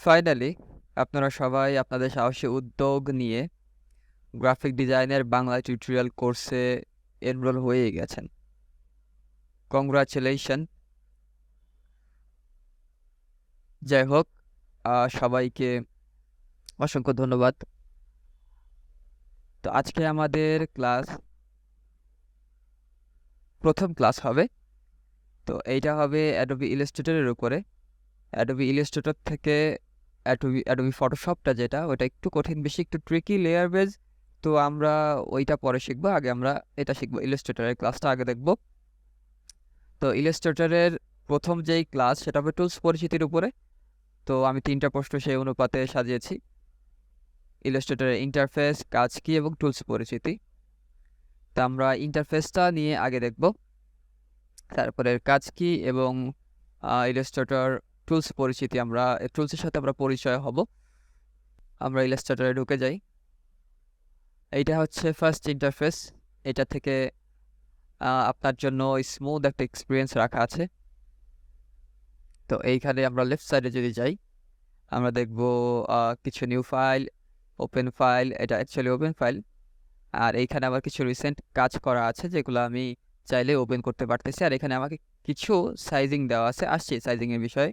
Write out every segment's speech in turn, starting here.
Finally আপনারা সবাই আপনাদের সাহসী উদ্যোগ নিয়ে গ্রাফিক ডিজাইনের বাংলা টিউটোরিয়াল কোর্সে এনরোল হয়ে গেছেন। কংগ্রাচুলেশন। যাই হোক, সবাইকে অসংখ্য ধন্যবাদ। তো আজকে আমাদের প্রথম ক্লাস হবে। তো এইটা হবে অ্যাডোবি ইলাস্ট্রেটরের উপরে। অ্যাডোবি ইলাস্ট্রেটর থেকে অ্যাডোবি ফটোশপটা যেটা ওটা একটু কঠিন, বেশি একটু ট্রিকি, লেয়ার বেজ। তো আমরা ওইটা পরে শিখবো, আগে আমরা এটা শিখবো। ইলাস্ট্রেটরের ক্লাসটা আগে দেখব। তো ইলাস্ট্রেটরের প্রথম যেই ক্লাস সেটা হবে টুলস পরিচিতির উপরে। তো আমি 3টা প্রশ্ন সেই অনুপাতে সাজিয়েছি: ইলাস্ট্রেটরের ইন্টারফেস, কাজ কি এবং টুলস পরিচিতি। তো আমরা ইন্টারফেসটা নিয়ে আগে দেখব, তারপরে কাজ কি এবং ইলাস্ট্রেটর টুলস পরিচিতি। আমরা টুলসের সাথে আমরা পরিচয় হব। আমরা ইলাস্ট্রেটরে ঢুকে যাই। এইটা হচ্ছে ফার্স্ট ইন্টারফেস। এটা থেকে আপনার জন্য স্মুথ একটা এক্সপিরিয়েন্স রাখা আছে। তো এইখানে আমরা লেফট সাইডে যদি যাই, আমরা দেখব কিছু নিউ ফাইল, ওপেন ফাইল। এটা অ্যাকচুয়ালি ওপেন ফাইল। আর এইখানে আবার কিছু রিসেন্ট কাজ করা আছে যেগুলো আমি চাইলে ওপেন করতে পারতেছি। আর এখানে আমাকে কিছু সাইজিং দেওয়া আছে, আসছি সাইজিংয়ের বিষয়ে।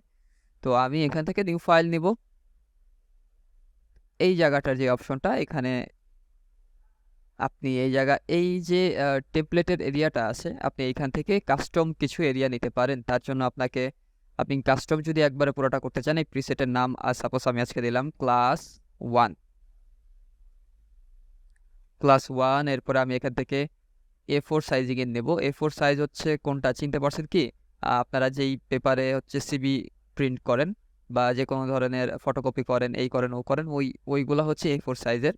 তো আমি এখান থেকে নিউ ফাইল নিব। এই জায়গাটার যে অপশনটা, এখানে আপনি এই যে টেমপ্লেটের এরিয়াটা আছে, আপনি এইখান থেকে কাস্টম কিছু এরিয়া নিতে পারেন। তার জন্য আপনি কাস্টম যদি একবারে পুরোটা করতে চান, এই প্রিসেটের নাম সাপোজ আমি আজকে দিলাম ক্লাস 1। এরপরে আমি এখান থেকে A4 সাইজিংয়ে নেব। A4 সাইজ হচ্ছে কোনটা চিনতে পারছেন কি? আপনারা যেই পেপারে হচ্ছে সিবি প্রিন্ট করেন বা যে কোনো ধরনের ফটোকপি করেন, এই করেন ও করেন, ওইগুলো হচ্ছে A4 সাইজের।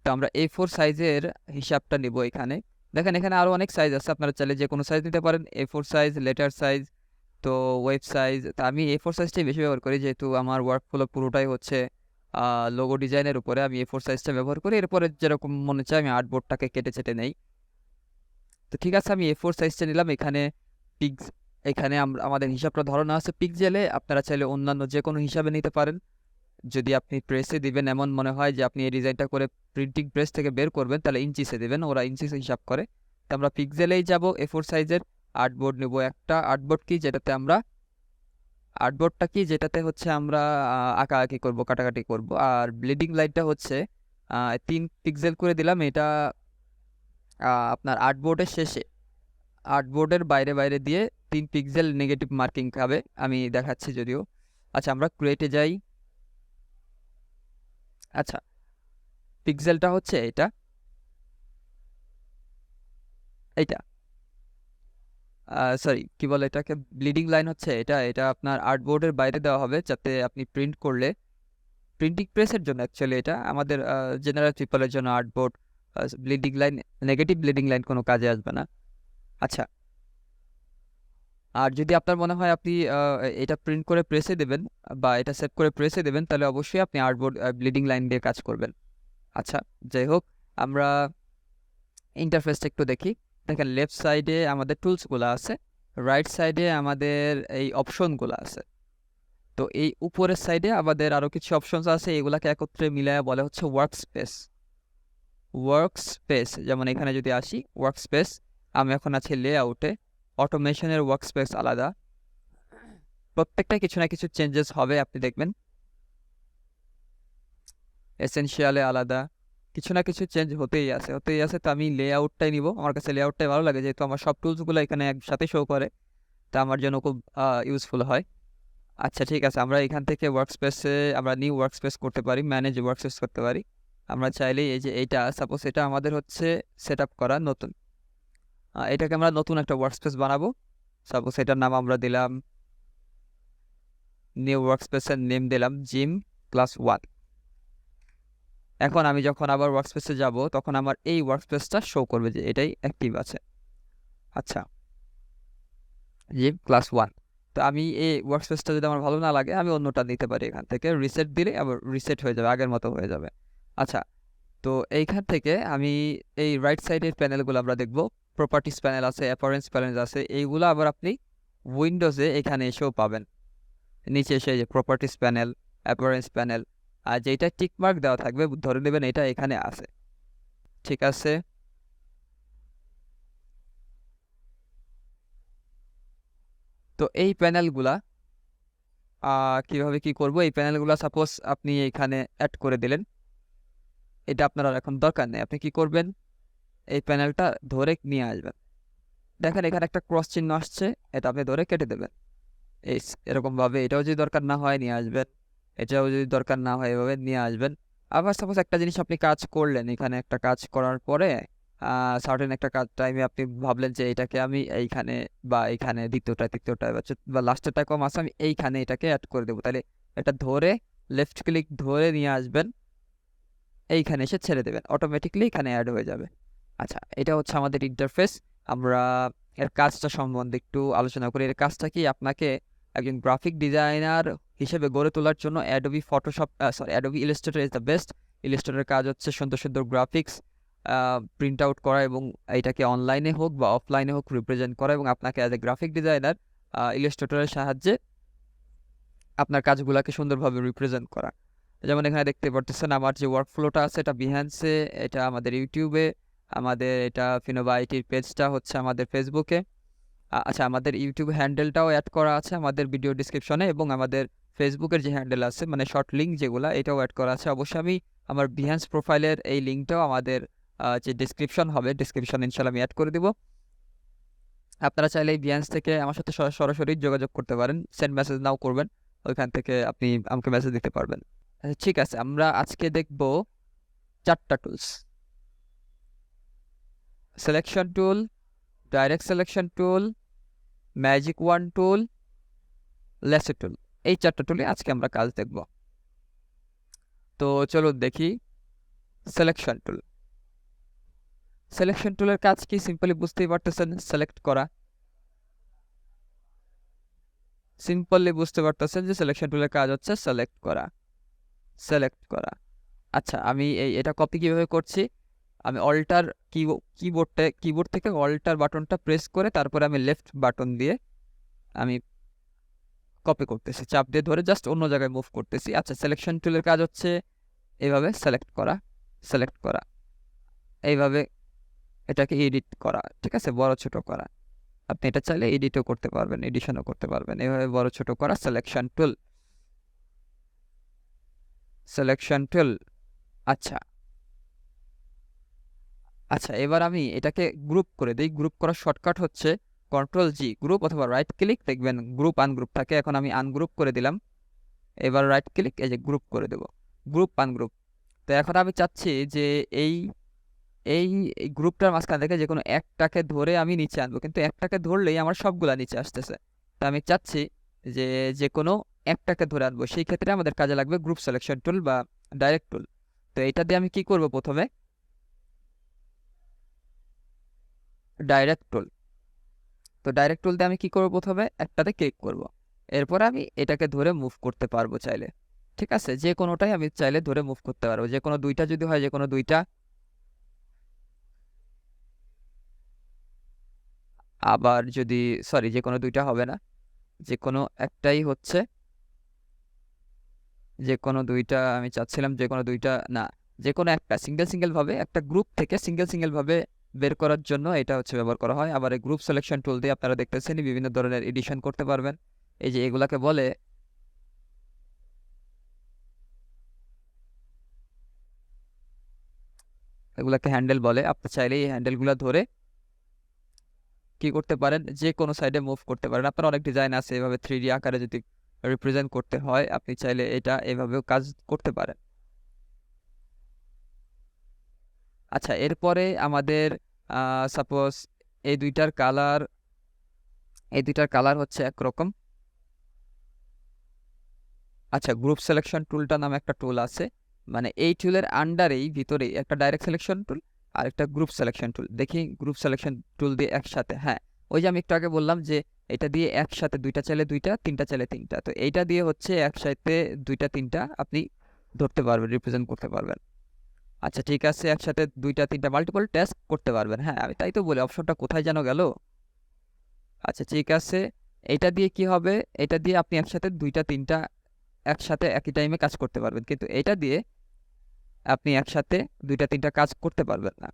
তো আমরা A4 সাইজের হিসাবটা নিব এখানে। দেখেন এখানে আরও অনেক সাইজ আছে, আপনারা চাইলে যে কোনো সাইজ নিতে পারেন। A4 সাইজ, লেটার সাইজ, তো ওয়েব সাইজ। তো আমি A4 সাইজটাই বেশি ব্যবহার করি, যেহেতু আমার ওয়ার্কফ্লো পুরোটাই হচ্ছে লোগো ডিজাইনের উপরে। আমি A4 সাইজটা ব্যবহার করি। এরপরে যেরকম মনে চায় আমি আর্টবোর্ডটাকে কেটে চেটে নেই। তো ঠিক আছে, আমি A4 সাইজটা নিলাম। এখানে আমাদের হিসাবটা ধরানো আছে পিক্সেলে। আপনারা চাইলে অন্যান্য যে কোনো হিসাবে নিতে পারেন। যদি আপনি প্রেসে দিবেন, এমন মনে হয় যে আপনি এই ডিজাইনটা করে প্রিন্টিং প্রেস থেকে বের করবেন, তাহলে ইঞ্চিসে দেবেন, ওরা ইঞ্চিসে হিসাব করে। তো আমরা পিক্সেলেই যাব। A4 সাইজের আর্টবোর্ড নেব একটা। আর্টবোর্ডটা কি যেটাতে হচ্ছে আমরা আঁকাআঁকি করব, কাটাকাটি করব। আর ব্লিডিং লাইনটা হচ্ছে 3 পিক্সেল করে দিলাম। এটা আপনার আর্টবোর্ডের শেষে, আর্টবোর্ডের বাইরে বাইরে দিয়ে 3 পিক্সেল নেগেটিভ মার্কিং হবে। আমি দেখাচ্ছি যদিও। আচ্ছা, আমরা ক্রিয়েটে যাই। আচ্ছা, পিক্সেলটা হচ্ছে এইটা সরি, কি বলে এটাকে, ব্লিডিং লাইন হচ্ছে এটা আপনার আর্টবোর্ডের বাইরে দেওয়া হবে, যাতে আপনি প্রিন্ট করলে, প্রিন্টিং প্রেসের জন্য অ্যাকচুয়ালি, এটা আমাদের জেনারেল পিপলের জন্য artboard bleeding line, negative bleeding line কোনো কাজে আসবে না। আচ্ছা, আর যদি আপনার মনে হয় আপনি এটা প্রিন্ট করে প্রেসে দেবেন বা এটা সেভ করে প্রেসে দেবেন, তাহলে অবশ্যই আপনি আর্টবোর্ড ব্লিডিং লাইন দিয়ে কাজ করবেন। আচ্ছা, যাই হোক, আমরা ইন্টারফেসটা একটু দেখি। দেখেন লেফট সাইডে আমাদের টুলসগুলো আছে, রাইট সাইডে আমাদের এই অপশনগুলো আছে। তো এই উপরের সাইডে আমাদের আরও কিছু অপশনস আছে, এগুলাকে একত্রে মিলায় বলে হচ্ছে ওয়ার্কস্পেস। যেমন এখানে যদি আসি ওয়ার্কস্পেস, আমি এখন আছি লেআউটে। অটোমেশনের ওয়ার্কস্পেস আলাদা, প্রত্যেকটা কিছু না কিছু চেঞ্জেস হবে, আপনি দেখবেন। এসেনশিয়ালে আলাদা, কিছু না কিছু চেঞ্জ হতেই আছে। তো আমি লেআউটটাই নিব। আমার কাছে লেআউটটাই ভালো লাগে, যেহেতু আমার সব টুলসগুলো এখানে একসাথে শো করে, তা আমার জন্য খুব ইউজফুল হয়। আচ্ছা ঠিক আছে, আমরা এখান থেকে আমরা নিউ ওয়ার্কস্পেস করতে পারি, ম্যানেজ ওয়ার্কস্পেস করতে পারি। আমরা চাইলেই এই যে এইটা সাপোজ, এটা আমাদের হচ্ছে সেট আপ করা নতুন, এটাকে আমরা নতুন একটা ওয়ার্কস্পেস বানাবো। সাপোজ এটার নাম আমরা দিলাম, নিউ ওয়ার্কস্পেসের নেম দিলাম জিম ক্লাস 1। এখন আমি যখন আবার ওয়ার্কস্পেসে যাব, তখন আমার এই ওয়ার্কস্পেসটা শো করবে যে এটাই অ্যাক্টিভ আছে। আচ্ছা, জিম ক্লাস 1। তো আমি এই ওয়ার্কস্পেসটা যদি আমার ভালো না লাগে, আমি অন্যটা নিতে পারি। এখান থেকে রিসেট দিলে আবার রিসেট হয়ে যাবে, আগের মতো হয়ে যাবে। আচ্ছা, তো এইখান থেকে আমি এই রাইট সাইডের প্যানেলগুলো আমরা দেখব। প্রপার্টিস প্যানেল আছে, অ্যাপারেন্স প্যানেল আছে, এইগুলো আবার আপনি উইন্ডোজে এখানে এসেও পাবেন। নিচে এসে যে প্রপার্টিস প্যানেল, অ্যাপিয়ারেন্স প্যানেল, আর যেটা টিক মার্ক দেওয়া থাকবে ধরে নেবেন এটা এখানে আছে। ঠিক আছে, তো এই প্যানেলগুলা কিভাবে কি করব, এই প্যানেলগুলা সাপোজ আপনি এখানে অ্যাড করে দিলেন, এটা আপনার আর এখন দরকার নেই। আপনি কি করবেন, এই প্যানেলটা ধরে নিয়ে আসবেন, দেখেন এখানে একটা ক্রস চিহ্ন আসছে, এটা আপনি ধরে কেটে দেবেন। এরকম ভাবে এটাও যদি দরকার না হয় নিয়ে আসবেন, এটাও যদি দরকার না হয় এভাবে নিয়ে আসবেন। আবার সাপোজ একটা জিনিস আপনি কাজ করলেন, এখানে একটা কাজ করার পরে সার্টেন একটা কাজ টাইমে আপনি ভাবলেন যে এটাকে আমি এইখানে বা এইখানে তৃতীয়টা বা লাস্টেরটা কম আছে, আমি এইখানে এটাকে অ্যাড করে দেবো, তাহলে এটা ধরে লেফট ক্লিক ধরে নিয়ে আসবেন, এইখানে এসে ছেড়ে দেবেন, অটোমেটিকলি এখানে অ্যাড হয়ে যাবে। আচ্ছা, এটা হচ্ছে আমাদের ইন্টারফেস। আমরা এর কাজটা সম্বন্ধে একটু আলোচনা করি। এর কাজটা কি, আপনাকে একজন গ্রাফিক ডিজাইনার হিসেবে গড়ে তোলার জন্য Adobe Illustrator is the best. ইলাস্ট্রেটরের কাজ হচ্ছে সুন্দর সুন্দর গ্রাফিক্স প্রিন্ট আউট করা এবং এটাকে অনলাইনে হোক বা অফলাইনে হোক রিপ্রেজেন্ট করা, এবং আপনাকে অ্যাজ এ গ্রাফিক ডিজাইনার ইলাস্ট্রেটরের সাহায্যে আপনার কাজগুলোকে সুন্দরভাবে রিপ্রেজেন্ট করা। যেমন এখানে দেখতে পারতেছেন আমার যে ওয়ার্কফ্লোটা আছে, এটা বিহ্যান্সে, এটা আমাদের ইউটিউবে, আমাদের এটা ফিনোভা আইটির পেজটা হচ্ছে আমাদের ফেসবুকে। আচ্ছা, আমাদের ইউটিউব হ্যান্ডেলটাও অ্যাড করা আছে আমাদের ভিডিও ডিসক্রিপশনে, এবং আমাদের ফেসবুকের যে হ্যান্ডেল আছে মানে শর্ট লিঙ্ক যেগুলো, এটাও অ্যাড করা আছে। অবশ্যই আমি আমার বিহ্যান্স প্রোফাইলের এই লিঙ্কটাও আমাদের যে ডিসক্রিপশন হবে, ডিসক্রিপশন ইনশাল্লাহ আমি অ্যাড করে দিব। আপনারা চাইলে এই বিহ্যান্স থেকে আমার সাথে সরাসরি যোগাযোগ করতে পারেন, সেন্ড মেসেজ নাও করবেন, ওইখান থেকে আপনি আমাকে মেসেজ দিতে পারবেন। আচ্ছা, ঠিক আছে, আমরা আজকে দেখব 4টা tools: selection tool, direct selection tool, magic wand tool, lasso tool. এই 4টা টুলে আজকে আমরা কাজ দেখব। তো চলুন দেখি সিলেকশন টুল। সিলেকশন টুলের কাজ কি, সিম্পলি বুঝতেই পারতেছেন, সিলেক্ট করা। সিম্পলি বুঝতে পারতেছেন যে সিলেকশন টুলের কাজ হচ্ছে সিলেক্ট করা, সিলেক্ট করা। আচ্ছা, আমি এটা কপি কিভাবে করছি, আমি অল্টার কিবোর্ড থেকে অল্টার বাটনটা প্রেস করে তারপরে আমি লেফট বাটন দিয়ে আমি কপি করতেছি, চাপ দিয়ে ধরে জাস্ট অন্য জায়গায় মুভ করতেছি। আচ্ছা, সিলেকশন টুলের কাজ হচ্ছে এইভাবে সিলেক্ট করা, সিলেক্ট করা, এইভাবে এটাকে এডিট করা, ঠিক আছে, বড় ছোট করা। আপনি এটা চাইলে এডিটও করতে পারবেন, এডিশনও করতে পারবেন, এইভাবে বড় ছোট করা সিলেকশন টুল, সিলেকশন টুল। আচ্ছা আচ্ছা, এবার আমি এটাকে গ্রুপ করে দিই। গ্রুপ করার শর্টকাট হচ্ছে Ctrl+G, গ্রুপ, অথবা রাইট ক্লিক, দেখবেন গ্রুপ আনগ্রুপ থাকে, এখন আমি আনগ্রুপ করে দিলাম। এবার রাইট ক্লিক, এই যে গ্রুপ করে দেব, গ্রুপ আনগ্রুপ। তো এখন আমি চাচ্ছি যে এই এই গ্রুপটার মাঝখান থেকে যে কোনো একটাকে ধরে আমি নিচে আনবো, কিন্তু একটাকে ধরলেই আমার সবগুলা নিচে আসতেছে। তা আমি চাচ্ছি যে যে কোনো একটাকে ধরে আনবো, সেই ক্ষেত্রে আমাদের কাজে লাগবে গ্রুপ সিলেকশন টুল বা ডাইরেক্ট টুল। তো এটা দিয়ে আমি কি করব, প্রথমে ডাইরেক্ট টুল। তো ডাইরেক্ট টুল দিয়ে আমি কি করব, প্রথমে একটাতে ক্লিক করব, এরপর আমি এটাকে ধরে মুভ করতে পারবো চাইলে। ঠিক আছে, যে কোনোটাই আমি চাইলে ধরে মুভ করতে পারবো, যে কোনো দুইটা যদি হয়, যে কোনো দুইটা। আবার যদি, সরি, যে কোনো দুইটা হবে না, যে কোনো একটাই হচ্ছে, যে কোনো দুইটা আমি চাচ্ছিলাম, যে কোনো দুইটা না, যে কোনো একটা সিঙ্গেল ভাবে একটা গ্রুপ থেকে সিঙ্গেল ভাবে বের করার জন্য এটা হচ্ছে ব্যবহার করা হয়। আবার এই গ্রুপ সিলেকশন টুল দিয়ে আপনারা দেখতেছেন বিভিন্ন ধরনের এডিশন করতে পারবেন। এই যে এগুলাকে বলে এগুলাকে হ্যান্ডেল বলে। আপনি চাইলে এই হ্যান্ডেলগুলো ধরে কি করতে পারেন, যে কোনো সাইডে মুভ করতে পারেন। আপনার অনেক ডিজাইন আছে, এভাবে 3D আকারে যদি রিপ্রেজেন্ট করতে হয়, আপনি চাইলে এটা এভাবেও কাজ করতে পারেন। আচ্ছা, এরপরে আমাদের সাপোজ এই দুইটার কালার এই দুইটার কালার হচ্ছে একরকম। আচ্ছা, গ্রুপ সিলেকশন টুলটা নামে একটা টুল আছে, মানে এই টুলের আন্ডারেই ভিতরেই একটা ডাইরেক্ট সিলেকশন টুল আর একটা গ্রুপ সিলেকশন টুল। দেখি গ্রুপ সিলেকশন টুল দিয়ে একসাথে, হ্যাঁ, ওই যে আমি একটু আগে বললাম যে এটা দিয়ে একসাথে দুইটা চাইলে দুইটা, তিনটা চাইলে তিনটা, তো এইটা দিয়ে হচ্ছে একসাথে দুইটা তিনটা আপনি ধরতে পারবেন, রিপ্রেজেন্ট করতে পারবেন। আচ্ছা, ঠিক আছে, একসাথে দুইটা তিনটা মাল্টিপল টাস্ক করতে পারবেন। হ্যাঁ, আমি তাই তো বলি, অপশনটা কোথায় যেন গেল। আচ্ছা, ঠিক আছে, এটা দিয়ে কি হবে, এটা দিয়ে আপনি একসাথে দুইটা তিনটা একসাথে একই টাইমে কাজ করতে পারবেন, কিন্তু এটা দিয়ে আপনি একসাথে 2টা 3টা কাজ করতে পারবেন না,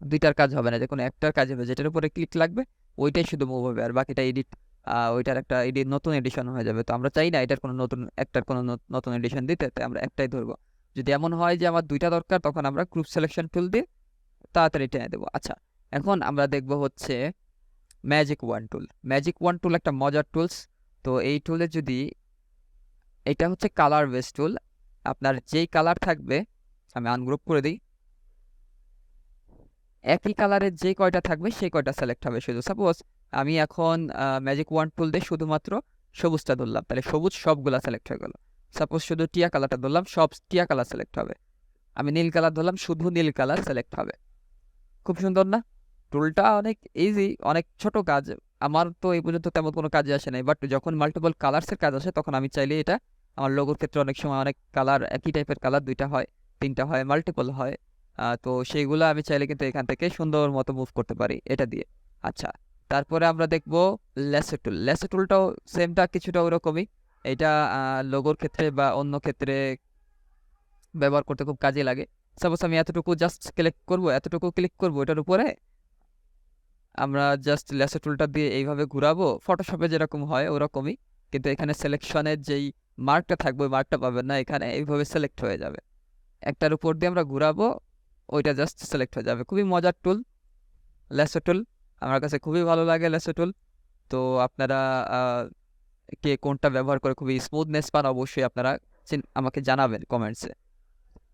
2টার কাজ হবে না, যে কোনো একটার কাজ হবে, যেটার উপরে ক্লিক লাগবে ওইটাই শুধু মুভ হবে, আর বাকিটা এডিট, ওইটার একটা নতুন এডিশন হয়ে যাবে। তো আমরা চাই না এটার কোনো নতুন এডিশন দিতে, তাই আমরা একটাই ধরবো। যদি এমন হয় যে আমার 2টা দরকার, তখন আমরা গ্রুপ সিলেকশন টুল দিয়ে তাড়াতাড়ি টেনে দেবো। আচ্ছা, এখন আমরা দেখবো হচ্ছে ম্যাজিক ওয়ান টুল। ম্যাজিক ওয়ান টুল একটা মজার টুলস। তো এই টুলে যদি, এটা হচ্ছে কালার বেস টুল, আপনার যেই কালার থাকবে, আমি আনগ্রুপ করে দিই, একই কালারের যে কয়টা থাকবে সেই কয়টা সিলেক্ট হবে শুধু। সাপোজ আমি এখন ম্যাজিক ওয়ান টুল দিয়ে শুধুমাত্র সবুজটা ধরলাম, তাহলে সবুজ সবগুলা সিলেক্ট হয়ে গেল। সাপোজ শুধু টিয়া কালারটা ধরলাম, সব টিয়া কালার সিলেক্ট হবে। আমি নীল কালার ধরলাম, শুধু নীল কালার সিলেক্ট হবে। খুব সুন্দর না? টুলটা অনেক ইজি, অনেক ছোট কাজ। আমার তো এই পর্যন্ত তেমন কোনো কাজে আসে নাই, বাট যখন মাল্টিপল কালার্সের কাজ আসে তখন আমি চাইলে এটা, আমার লোগোর ক্ষেত্রে অনেক সময় অনেক কালার, একই টাইপের কালার 2টা হয়, 3টা হয়, মাল্টিপল হয়, তো সেইগুলো আমি চাইলে কিন্তু এখান থেকে সুন্দর মতো মুভ করতে পারি এটা দিয়ে। আচ্ছা, তারপরে আমরা দেখব ল্যাসো টুল। ল্যাসো টুলটাও সেমটা কিছুটা ওরকমই। এটা লোগোর ক্ষেত্রে বা অন্য ক্ষেত্রে ব্যবহার করতে খুব কাজে লাগে। সাপোজ আমি এতটুকু জাস্ট ক্লিক করব, এতটুকু ক্লিক করব এটার উপরে, আমরা জাস্ট ল্যাসো টুলটা দিয়ে এইভাবে ঘুরাবো, ফটোশপে যেরকম হয় ওরকমই, কিন্তু এখানে সিলেকশনের যেই মার্কটা থাকবে ওই মার্কটা পাবেন না, এখানে এইভাবে সিলেক্ট হয়ে যাবে। একটার উপর দিয়ে আমরা ঘুরাবো, ওইটা জাস্ট সিলেক্ট হয়ে যাবে। খুবই মজার টুল ল্যাসো টুল, আমার কাছে খুবই ভালো লাগে ল্যাসো টুল। তো আপনারা কে কোনটা ব্যবহার করে খুবই স্মুথনেস পান, অবশ্যই আপনারা আমাকে জানাবেন কমেন্টসে।